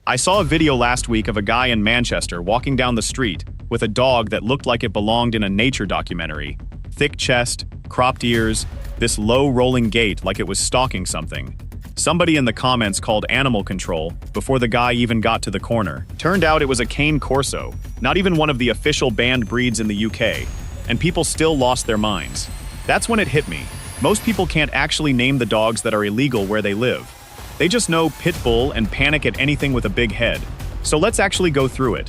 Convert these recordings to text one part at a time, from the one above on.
I saw a video last week of a guy in Manchester walking down the street with a dog that looked like it belonged in a nature documentary. Thick chest, cropped ears, this low rolling gait like it was stalking something. Somebody in the comments called animal control before the guy even got to the corner. Turned out it was a Cane Corso, not even one of the official banned breeds in the UK, and people still lost their minds. That's when it hit me. Most people can't actually name the dogs that are illegal where they live. They just know Pitbull and panic at anything with a big head. So let's actually go through it.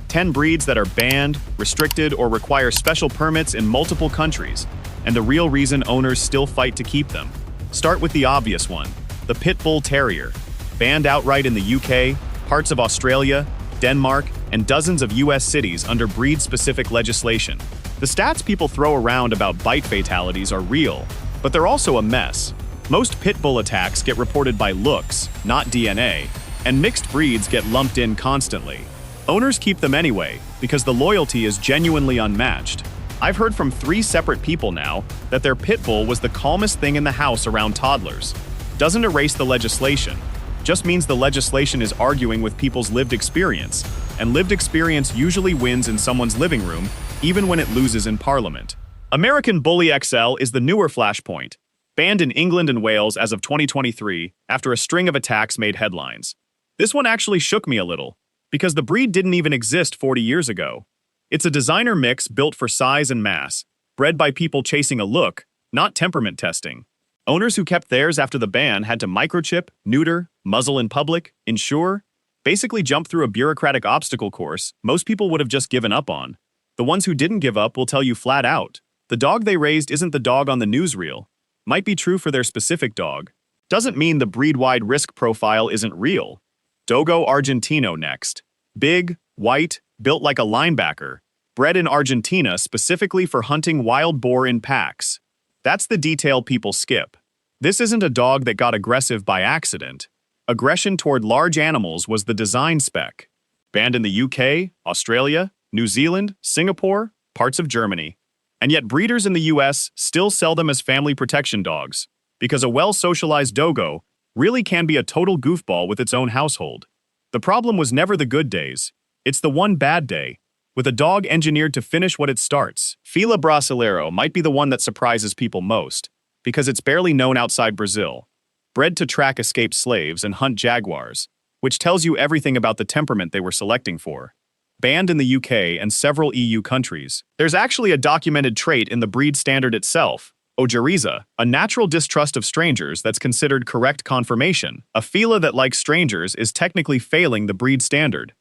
10 breeds that are banned, restricted, or require special permits in multiple countries, and the real reason owners still fight to keep them. Start with the obvious one, the Pitbull Terrier. Banned outright in the UK, parts of Australia, Denmark, and dozens of US cities under breed-specific legislation. The stats people throw around about bite fatalities are real, but they're also a mess. Most pit bull attacks get reported by looks, not DNA, and mixed breeds get lumped in constantly. Owners keep them anyway, because the loyalty is genuinely unmatched. I've heard from 3 separate people now that their pit bull was the calmest thing in the house around toddlers. Doesn't erase the legislation, just means the legislation is arguing with people's lived experience, and lived experience usually wins in someone's living room, even when it loses in Parliament. American Bully XL is the newer Flashpoint, banned in England and Wales as of 2023 after a string of attacks made headlines. This one actually shook me a little, because the breed didn't even exist 40 years ago. It's a designer mix built for size and mass, bred by people chasing a look, not temperament testing. Owners who kept theirs after the ban had to microchip, neuter, muzzle in public, insure, basically jump through a bureaucratic obstacle course most people would have just given up on. The ones who didn't give up will tell you flat out, the dog they raised isn't the dog on the newsreel. Might be true for their specific dog. Doesn't mean the breed-wide risk profile isn't real. Dogo Argentino next. Big, white, built like a linebacker. Bred in Argentina specifically for hunting wild boar in packs. That's the detail people skip. This isn't a dog that got aggressive by accident. Aggression toward large animals was the design spec. Banned in the UK, Australia, New Zealand, Singapore, parts of Germany. And yet breeders in the US still sell them as family protection dogs, because a well-socialized dogo really can be a total goofball with its own household. The problem was never the good days. It's the one bad day, with a dog engineered to finish what it starts. Fila Brasileiro might be the one that surprises people most, because it's barely known outside Brazil. Bred to track escaped slaves and hunt jaguars, which tells you everything about the temperament they were selecting for. Banned in the UK and several EU countries. There's actually a documented trait in the breed standard itself, ojeriza, a natural distrust of strangers that's considered correct conformation. A Fila that likes strangers is technically failing the breed standard.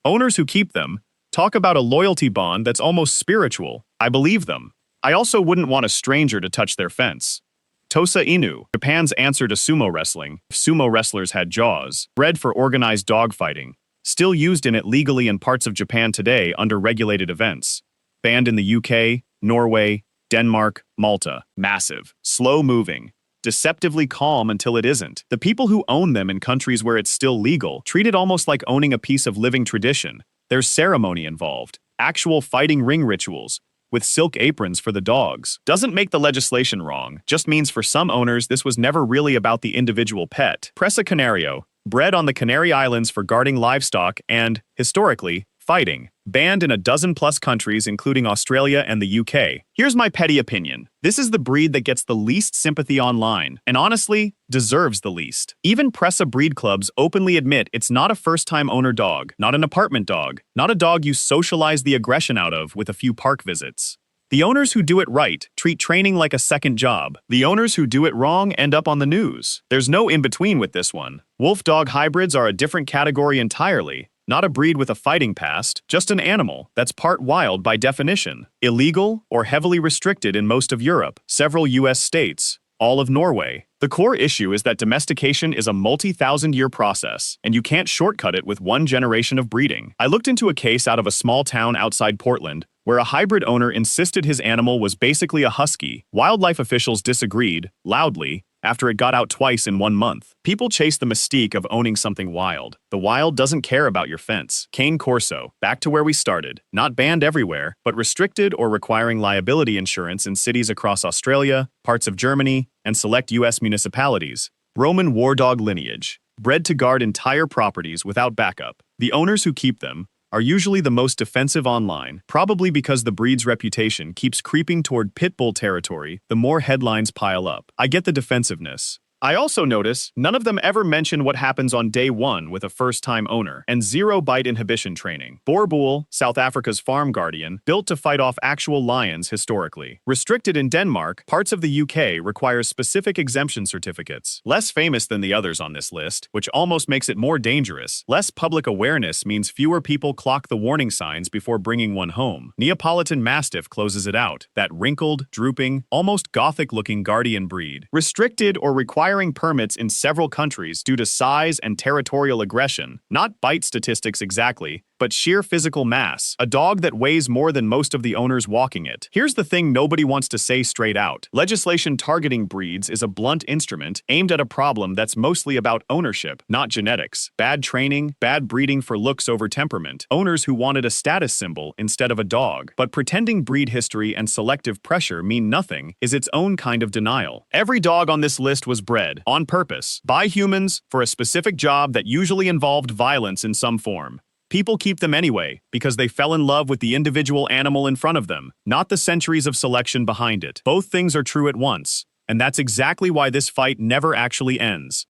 Owners who keep them talk about a loyalty bond that's almost spiritual. I believe them. I also wouldn't want a stranger to touch their fence. Tosa Inu, Japan's answer to sumo wrestling, if sumo wrestlers had jaws, bred for organized dogfighting. Still used in it legally in parts of Japan today under regulated events. Banned in the UK, Norway, Denmark, Malta. Massive, slow-moving, deceptively calm until it isn't. The people who own them in countries where it's still legal treat it almost like owning a piece of living tradition. There's ceremony involved, actual fighting ring rituals, with silk aprons for the dogs. Doesn't make the legislation wrong, just means for some owners this was never really about the individual pet. Presa Canario, bred on the Canary Islands for guarding livestock and, historically, fighting. Banned in a dozen-plus countries including Australia and the UK. Here's my petty opinion. This is the breed that gets the least sympathy online, and honestly, deserves the least. Even Presa breed clubs openly admit it's not a first-time owner dog, not an apartment dog, not a dog you socialize the aggression out of with a few park visits. The owners who do it right treat training like a second job. The owners who do it wrong end up on the news. There's no in-between with this one. Wolf-dog hybrids are a different category entirely. Not a breed with a fighting past, just an animal that's part wild by definition. Illegal or heavily restricted in most of Europe, several US states, all of Norway. The core issue is that domestication is a multi-thousand-year process, and you can't shortcut it with one generation of breeding. I looked into a case out of a small town outside Portland, where a hybrid owner insisted his animal was basically a husky. Wildlife officials disagreed, loudly, after it got out twice in 1 month. People chase the mystique of owning something wild. The wild doesn't care about your fence. Cane Corso, back to where we started. Not banned everywhere, but restricted or requiring liability insurance in cities across Australia, parts of Germany, and select US municipalities. Roman war dog lineage. bred to guard entire properties without backup. The owners who keep them are usually the most defensive online, probably because the breed's reputation keeps creeping toward Pitbull territory the more headlines pile up. I get the defensiveness. I also notice none of them ever mention what happens on day one with a first-time owner, and zero bite inhibition training. Boerboel, South Africa's farm guardian, built to fight off actual lions historically. Restricted in Denmark, parts of the UK require specific exemption certificates. Less famous than the others on this list, which almost makes it more dangerous. Less public awareness means fewer people clock the warning signs before bringing one home. Neapolitan Mastiff closes it out, that wrinkled, drooping, almost Gothic-looking guardian breed. Restricted or requiring permits in several countries due to size and territorial aggression, not bite statistics exactly, but sheer physical mass, a dog that weighs more than most of the owners walking it. Here's the thing nobody wants to say straight out. Legislation targeting breeds is a blunt instrument aimed at a problem that's mostly about ownership, not genetics. Bad training, bad breeding for looks over temperament, owners who wanted a status symbol instead of a dog. But pretending breed history and selective pressure mean nothing is its own kind of denial. Every dog on this list was bred, on purpose, by humans for a specific job that usually involved violence in some form. People keep them anyway, because they fell in love with the individual animal in front of them, not the centuries of selection behind it. Both things are true at once, and that's exactly why this fight never actually ends.